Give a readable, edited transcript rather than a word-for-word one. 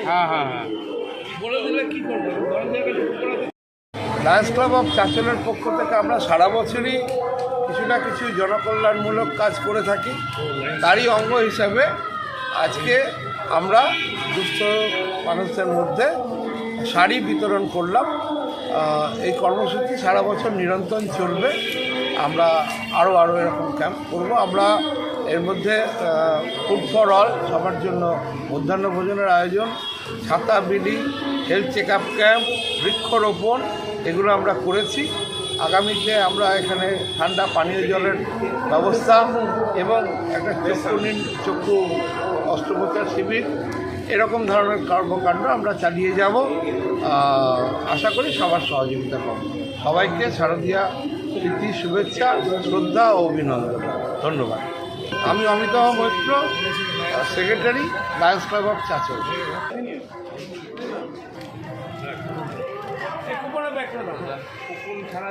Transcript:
হ্যাঁ হ্যাঁ হ্যাঁ বলে দিলে কি করবো? লায়ন্স ক্লাব অফ চাঁচলের পক্ষ থেকে আমরা সারা বছরই কিছু না কিছু জনকল্যাণমূলক কাজ করে থাকি। তারই অঙ্গ হিসাবে আজকে আমরা দুস্থ মানুষদের মধ্যে শাড়ি বিতরণ করলাম। এই কর্মসূচি সারা বছর নিরন্তর চলবে। আমরা আরও এরকম ক্যাম্প করব। আমরা এর মধ্যে ফুড ফর অল, সবার জন্য মধ্যাহ্ন ভোজনের আয়োজন, ছাতা বিলি, হেলথ চেক আপ ক্যাম্প, বৃক্ষরোপণ, এগুলো আমরা করেছি। আগামীতে আমরা এখানে ঠান্ডা পানীয় জলের ব্যবস্থা এবং একটা চক্ষু অস্ত্রোপচার শিবির, এরকম ধরনের কর্মকাণ্ড আমরা চালিয়ে যাব। আশা করি সবার সহযোগিতা পাব। সবাইকে শারদীয়া প্রীতি, শুভেচ্ছা, শ্রদ্ধা ও অভিনন্দন। ধন্যবাদ। আমি Amitabh Maitra, secretary, Lions club of Chanchal. ছাড়া